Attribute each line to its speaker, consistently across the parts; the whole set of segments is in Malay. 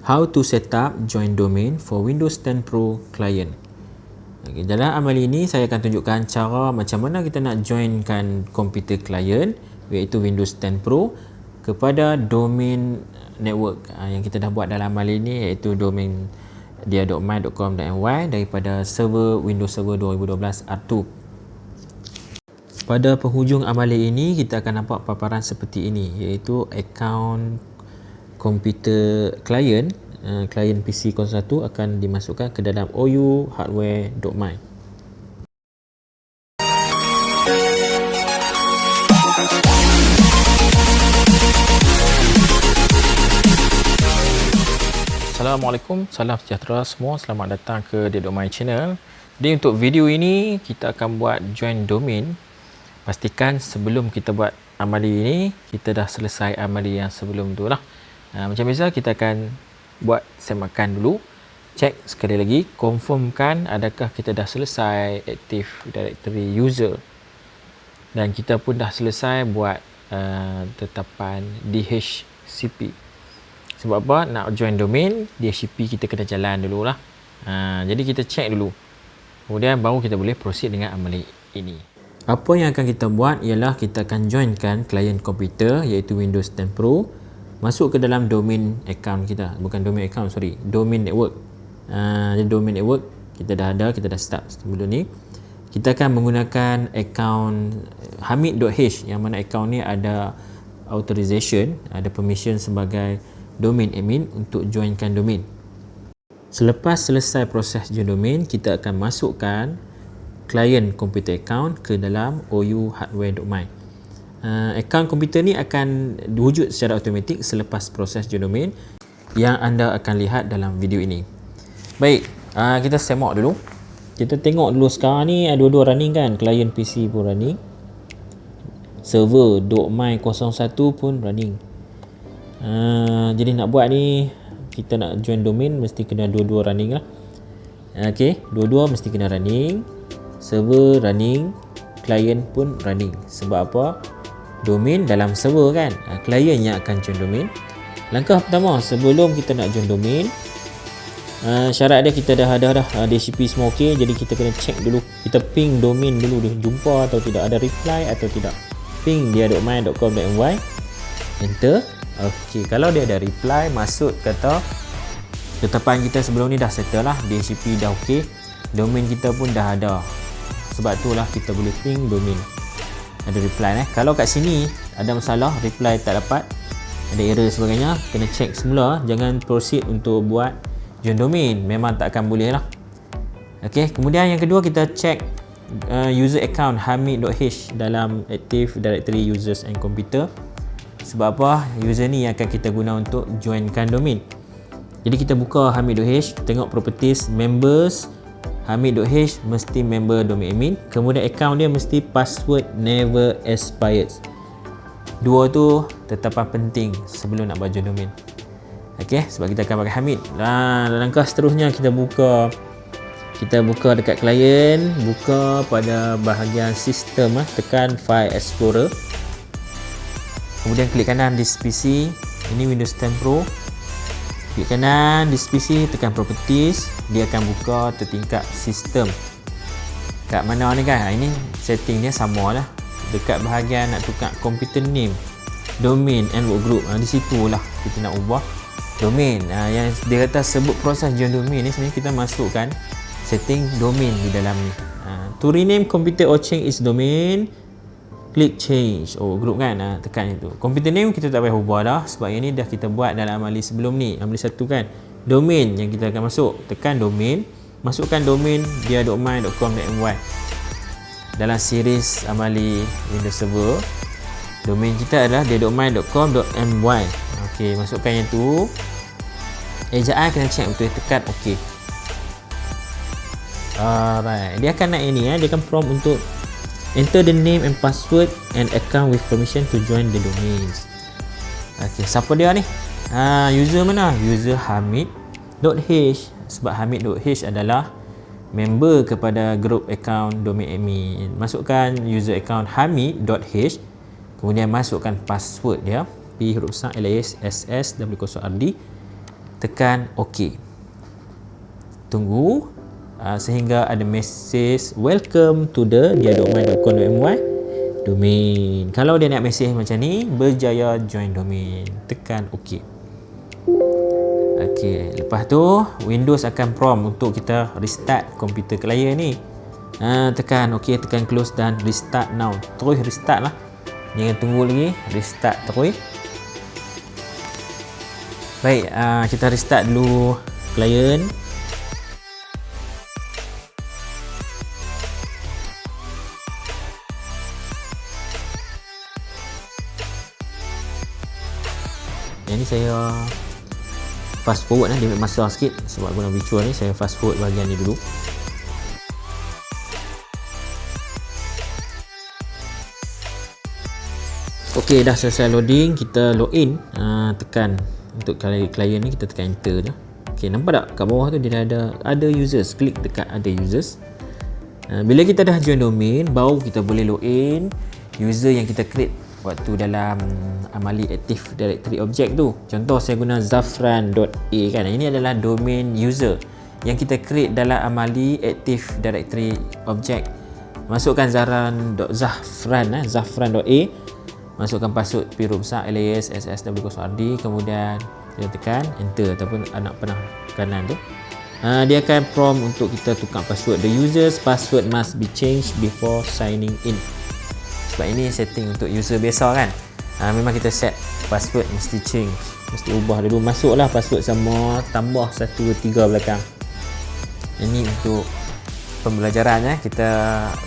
Speaker 1: How to set up join domain for Windows 10 Pro client. Okay, dalam amal ini saya akan tunjukkan cara macam mana kita nak joinkan komputer client iaitu Windows 10 Pro kepada domain network yang kita dah buat dalam amal ini iaitu domain dia.my.com.my daripada server Windows Server 2012 R2. Pada penghujung amalan ini kita akan nampak paparan seperti ini iaitu akaun komputer client klien PC 01 akan dimasukkan ke dalam ou.hardware.my. Assalamualaikum, salam sejahtera semua, selamat datang ke dia.my channel. Jadi untuk video ini kita akan buat join domain. Pastikan sebelum kita buat amali ini kita dah selesai amali yang sebelum tu lah. Macam biasa kita akan buat semakan dulu, cek sekali lagi, confirmkan adakah kita dah selesai Active Directory user dan kita pun dah selesai buat tetapan DHCP. Sebab apa? Nak join domain, DHCP kita kena jalan dulu lah. Jadi kita cek dulu, kemudian baru kita boleh proceed dengan amalan ini. Apa yang akan kita buat ialah kita akan joinkan klien komputer iaitu Windows 10 Pro masuk ke dalam domain account kita, bukan domain account, sorry, domain network. Jadi domain network kita dah ada, kita dah start sebelum ni. Kita akan menggunakan account hamid.h yang mana account ni ada authorization, ada permission sebagai domain admin untuk joinkan domain. Selepas selesai proses join domain, kita akan masukkan klien komputer account ke dalam ou.hardware.my. Akaun komputer ni akan diwujud secara automatik selepas proses join domain yang anda akan lihat dalam video ini. Baik, kita semak dulu. Kita tengok dulu sekarang ni dua-dua running kan, klien PC pun running, server .my01 pun running. Jadi nak buat ni, kita nak join domain mesti kena dua-dua running lah. Okey, dua-dua mesti kena running. Server running, klien pun running. Sebab apa? Domain dalam server kan, klien yang akan join domain. Langkah pertama sebelum kita nak join domain, syarat dia kita dah ada DHCP semua okey, jadi kita kena check dulu, kita ping domain dulu dia jumpa atau tidak, ada reply atau tidak. Ping dia.my.com.my, enter. Okey, kalau dia ada reply, maksud kata tetapan kita sebelum ni dah settle lah, DHCP dah okey, domain kita pun dah ada. Sebab itulah kita boleh ping domain. Ada reply Kalau kat sini ada masalah, reply tak dapat, ada error sebagainya, kena check semula, jangan proceed untuk buat join domain, memang tak akan boleh lah. Okey, kemudian yang kedua kita check user account hamid.h dalam Active Directory users and computer. Sebab apa? User ni yang akan kita guna untuk joinkan domain. Jadi kita buka hamid.h, tengok properties, members, hamid.h mesti member domain admin, kemudian account dia mesti password never expires. Dua tu tetapan penting sebelum nak buat join domain. Okey, sebab kita akan pakai hamid. Langkah seterusnya kita buka dekat klien, buka pada bahagian sistem, tekan file explorer, kemudian klik kanan this PC, ini Windows 10 Pro. Klik kanan di PC, tekan properties, dia akan buka tertingkap sistem. Kat mana ni kan? Ini setting dia sama lah. Dekat bahagian nak tukar computer name, domain and workgroup, di situ lah kita nak ubah domain. Yang dia kata sebut proses join domain ni, sebenarnya kita masukkan setting domain di dalam ni. To rename computer or change its domain, klik change group kan, tekan itu. Computer name kita tak payah ubah dah sebab yang ni dah kita buat dalam amali sebelum ni, amali 1 kan. Domain yang kita akan masuk, tekan domain, masukkan domain dia.my.com.my. Dalam series amali Windows Server, domain kita adalah dia.my.com.my. Okey, masukkan yang tu. Ejaan kena check betul, tekan okey. Alright, dia akan naik ini dia akan prompt untuk enter the name and password and account with permission to join the domains. Okey, siapa dia ni? User mana? User hamid.h. Sebab hamid.h adalah member kepada group account domain admin. Masukkan user account hamid.h, kemudian masukkan password dia, P huruf besar LAS SS W0RD, tekan OK. Tunggu sehingga ada mesej welcome to the dia.my.com.my domain. Kalau dia nak mesej macam ni, berjaya join domain, tekan OK. Okey, lepas tu Windows akan prompt untuk kita restart komputer klien ni. Tekan OK, tekan close dan restart now. Terus restart lah. Jangan tunggu lagi, restart terus. Baik, kita restart dulu klien. Yang ni saya fast forward dia ambil masa sikit sebab guna virtual ni. Saya fast forward bahagian ni dulu. Okey, dah selesai loading, kita login. Tekan untuk klien ni, kita tekan enter je. Okey, nampak tak kat bawah tu dia ada users, klik dekat ada users. Bila kita dah join domain, baru kita boleh login user yang kita create waktu dalam amali Active Directory Object tu. Contoh saya guna zafran.a kan. Ini adalah domain user yang kita create dalam amali Active Directory Object. Masukkan zafran.a, masukkan password P huruf besar alias SSW0RD, kemudian kita tekan enter ataupun anak panah kanan tu. Dia akan prompt untuk kita tukar password. The user's password must be changed before signing in. Sebab ini setting untuk user biasa kan. Memang kita set password mesti change, mesti ubah dulu. Masuklah password sama, tambah 1, 2, 3 belakang. Ini untuk pembelajaran kita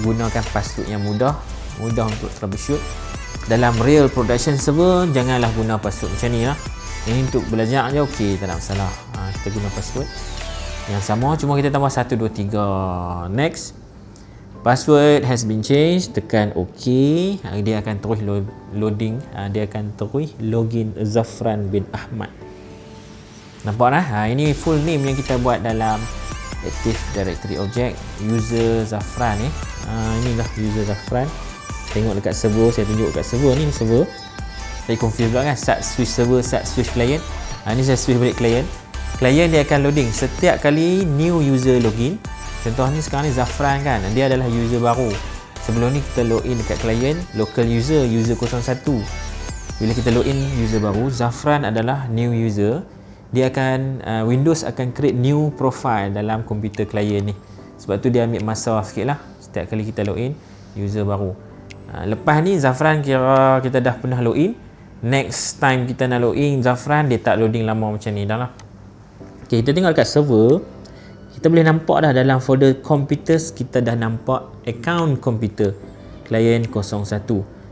Speaker 1: gunakan password yang mudah untuk troubleshoot. Dalam real production server janganlah guna password macam ni lah. Ini untuk belajar je, okey, tak ada masalah. Kita guna password yang sama, cuma kita tambah 1, 2, 3. Next. Password has been changed, tekan OK. Dia akan terus loading, dia akan terus login Zafran bin Ahmad. Nampak dah? Ini full name yang kita buat dalam Active Directory Object, user Zafran ni. Inilah user Zafran. Tengok dekat server, saya tunjuk dekat server ni, server. Saya confuse pula kan, start switch server, start switch client. Ni saya switch balik client. Client dia akan loading setiap kali new user login. Contoh ni sekarang ni Zafran kan, dia adalah user baru. Sebelum ni kita login dekat client local user 01. Bila kita login user baru, Zafran adalah new user. Dia akan Windows akan create new profile dalam komputer client ni. Sebab tu dia ambil masa sikit lah setiap kali kita login user baru. Lepas ni Zafran kira kita dah pernah login. Next time kita nak login Zafran, dia tak loading lama macam ni dah lah. Okay, kita tengok dekat server. Kita boleh nampak dah dalam folder computers, kita dah nampak account komputer client 01.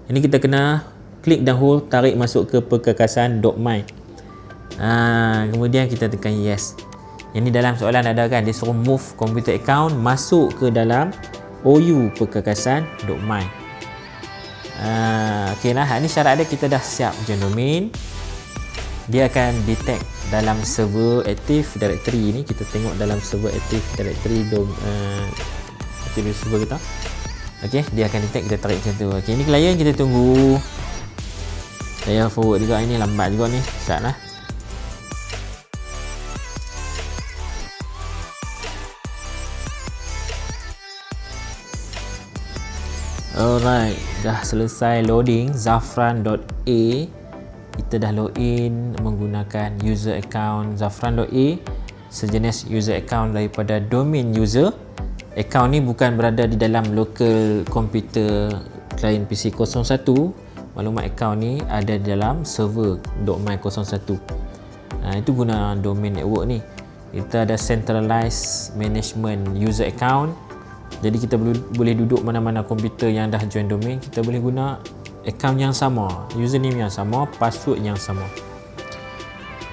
Speaker 1: Ini kita kena klik dan hold, tarik masuk ke perkakasan .my. Kemudian kita tekan yes. Ini dalam soalan ada kan, dia suruh move computer account masuk ke dalam OU perkakasan .my. Okey lah, ini syarat dia, kita dah siap join domain. Dia akan detect dalam server Active Directory ni. Kita tengok dalam server Active Directory Active server kita. Okey, dia akan detect, kita tarik macam tu. Okey, ni client kita tunggu. Saya forward juga, ini lambat juga ni. Start lah. Alright, dah selesai loading zafran.a. Kita dah login menggunakan user account zafran.a, sejenis user account daripada domain user. Account ni bukan berada di dalam local komputer client PC 01. Maklumat account ni ada di dalam server .my01. Itu guna domain network ni. Kita ada centralized management user account. Jadi kita boleh duduk mana-mana komputer yang dah join domain, kita boleh guna account yang sama, username yang sama, password yang sama.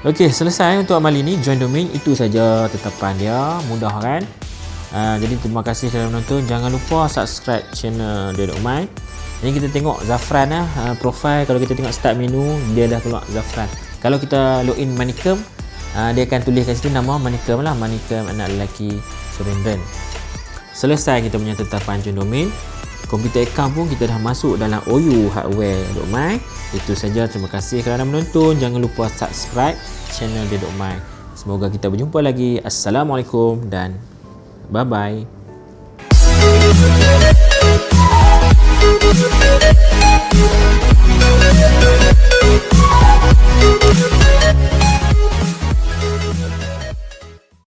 Speaker 1: Okey, selesai untuk amal ini, join domain. Itu saja tetapan dia, mudah kan? Jadi terima kasih kerana menonton. Jangan lupa subscribe channel dia.my. Ini kita tengok Zafran profile. Kalau kita tengok start menu, dia dah keluar Zafran. Kalau kita login Manicom, dia akan tulis kat situ nama Manicom lah, Manicom anak lelaki Surendran. Selesai kita punya tetapan join domain. Komputer account pun kita dah masuk dalam OU hardware.my. Itu saja, terima kasih kerana menonton. Jangan lupa subscribe channel dia.my Semoga kita berjumpa lagi. Assalamualaikum dan bye-bye.